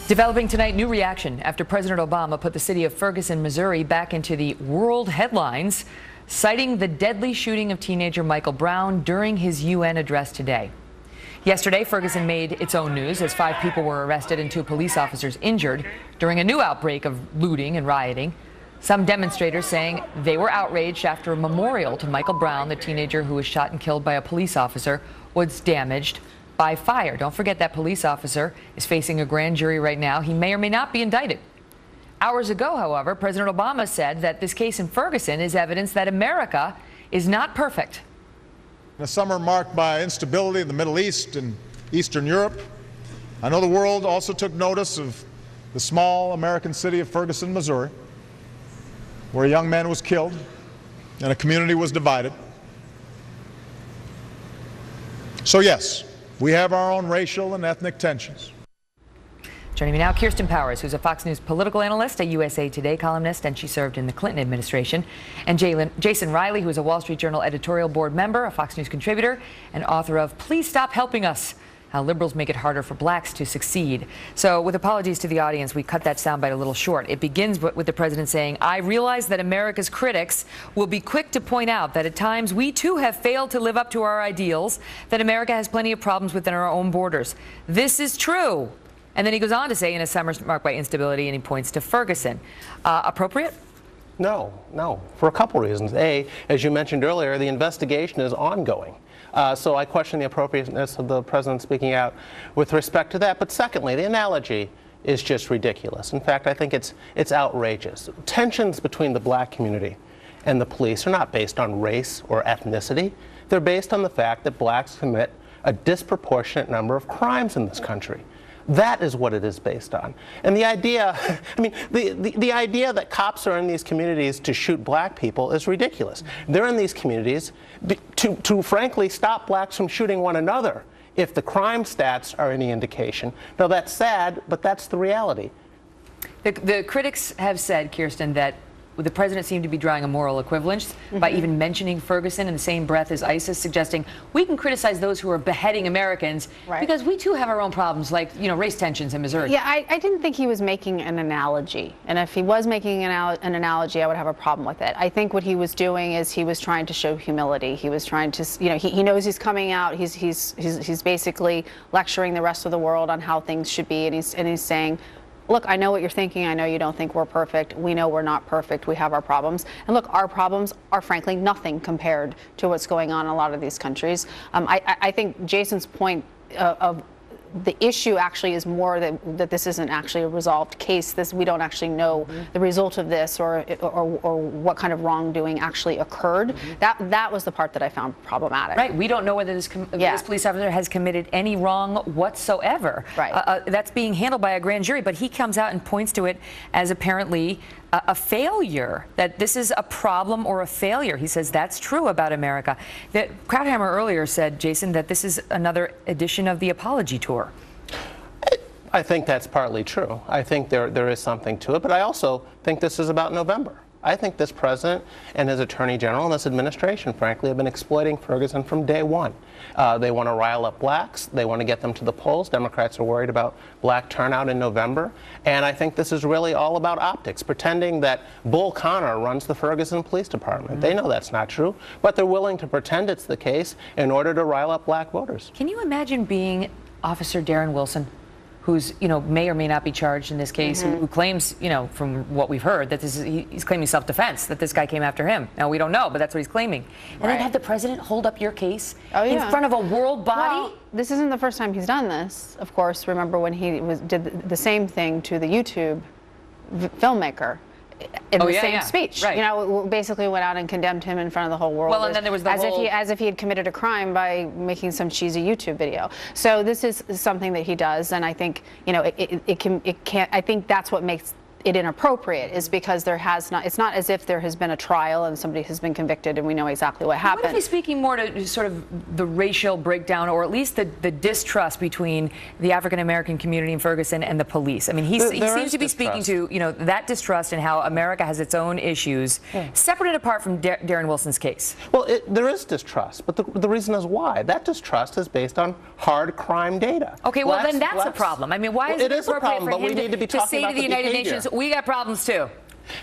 Developing tonight, new reaction after President Obama put the city of Ferguson, Missouri back into the world headlines, citing the deadly shooting of teenager Michael Brown during his UN address today. Yesterday, Ferguson made its own news as 5 people were arrested and 2 police officers injured during a new outbreak of looting and rioting. Some demonstrators saying they were outraged after a memorial to Michael Brown, the teenager who was shot and killed by a police officer, was damaged by fire. Don't forget that police officer is facing a grand jury right now. He may or may not be indicted. Hours ago, however, President Obama said that this case in Ferguson is evidence that America is not perfect. In a summer marked by instability in the Middle East and Eastern Europe, I know the world also took notice of the small American city of Ferguson, Missouri, where a young man was killed and a community was divided. So yes, we have our own racial and ethnic tensions. Joining me now, Kirsten Powers, who's a Fox News political analyst, a USA Today columnist, and she served in the Clinton administration, and Jason Riley, who is a Wall Street Journal editorial board member, a Fox News contributor, and author of Please Stop Helping Us: How Liberals Make It Harder for Blacks to Succeed. So with apologies to the audience, we cut that soundbite a little short. It begins with the president saying, "I realize that America's critics will be quick to point out that at times we too have failed to live up to our ideals, that America has plenty of problems within our own borders. This is true." And then he goes on to say, in a summer marked by instability, and he points to Ferguson. Appropriate? No, for a couple reasons. A, as you mentioned earlier, the investigation is ongoing. So I question the appropriateness of the president speaking out with respect to that. But secondly, the analogy is just ridiculous. In fact, I think it's outrageous. Tensions between the black community and the police are not based on race or ethnicity. They're based on the fact that blacks commit a disproportionate number of crimes in this country. That is what it is based on. And the idea, I mean, the idea that cops are in these communities to shoot black people is ridiculous. They're in these communities to frankly stop blacks from shooting one another if the crime stats are any indication. Now, that's sad, but that's the reality. The critics have said, Kirsten, that the president seemed to be drawing a moral equivalence by even mentioning Ferguson in the same breath as ISIS, suggesting we can criticize those who are beheading Americans because we too have our own problems, like, you know, race tensions in Missouri. Yeah, I didn't think he was making an analogy. And if he was making an analogy, I would have a problem with it. I think what he was doing is he was trying to show humility. He was trying to, you know, he knows he's coming out. He's basically lecturing the rest of the world on how things should be, and he's saying, look, I know what you're thinking. I know you don't think we're perfect. We know we're not perfect. We have our problems. And look, our problems are frankly nothing compared to what's going on in a lot of these countries. I think Jason's point of the issue actually is more that this isn't actually a resolved case. We don't actually know the result of this or what kind of wrongdoing actually occurred. That was the part that I found problematic. Right. We don't know whether this police officer has committed any wrong whatsoever. Right. That's being handled by a grand jury, but he comes out and points to it as apparently a failure, that this is a problem or a failure. He says that's true about America. Krauthammer earlier said, Jason, that this is another edition of the apology tour. I think that's partly true. I think there is something to it, but I also think this is about November. I think this president and his attorney general and this administration, frankly, have been exploiting Ferguson from day one. They want to rile up blacks. They want to get them to the polls. Democrats are worried about black turnout in November. And I think this is really all about optics, pretending that Bull Connor runs the Ferguson Police Department. They know that's not true, but they're willing to pretend it's the case in order to rile up black voters. Can you imagine being Officer Darren Wilson, who's, you know, may or may not be charged in this case, who claims, you know, from what we've heard, that he's claiming self-defense, that this guy came after him. Now, we don't know, but that's what he's claiming. And then have the president hold up your case in front of a world body? Well, this isn't the first time he's done this. Of course, remember when he did the same thing to the YouTube filmmaker in the same speech. Right. You know, basically went out and condemned him in front of the whole world. Well, and then there was the as if he had committed a crime by making some cheesy YouTube video. So this is something that he does, and I think, you know, I think that's what makes it inappropriate is because there has not, it's not as if there has been a trial and somebody has been convicted and we know exactly what happened. What if he's speaking more to sort of the racial breakdown, or at least the distrust between the African American community in Ferguson and the police? I mean, he seems to be speaking to, you know, that distrust and how America has its own issues, separate and apart from Darren Wilson's case. Well, there is distrust, but the reason is why. That distrust is based on hard crime data. Okay, well, then that's a problem. I mean, why is it appropriate for him to say to the United Nations, we got problems too?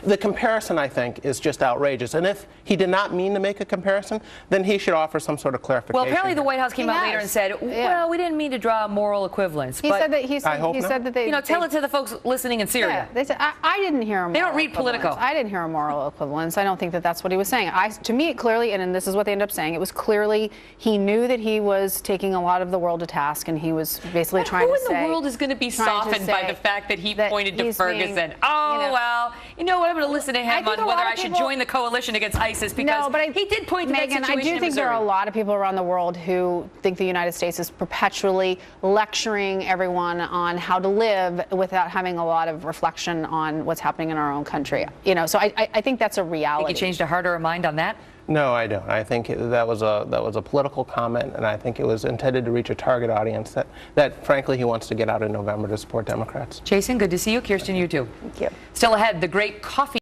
The comparison, I think, is just outrageous. And if he did not mean to make a comparison, then he should offer some sort of clarification. Well, apparently the White House came out later and said, well, we didn't mean to draw a moral equivalence. He said that they, you know, tell it to the folks listening in Syria. Yeah, they said, I didn't hear a moral They don't read Politico. I didn't hear a moral equivalence. I don't think that that's what he was saying. To me, clearly, and this is what they ended up saying, it was clearly he knew that he was taking a lot of the world to task, and he was basically trying to say... Who in the world is going to be softened by the fact that he pointed to Ferguson? Well, you know what, I'm going to listen to him on whether I should join the coalition against ISIS, because he did point to that situation in Missouri. I do think there are a lot of people around the world who think the United States is perpetually lecturing everyone on how to live without having a lot of reflection on what's happening in our own country. You know, so I think that's a reality. Think he changed a heart or a mind on that? No, I don't. I think that was a political comment, and I think it was intended to reach a target audience that frankly, he wants to get out in November to support Democrats. Jason, good to see you. Kirsten, you too. Thank you. Still ahead, the great coffee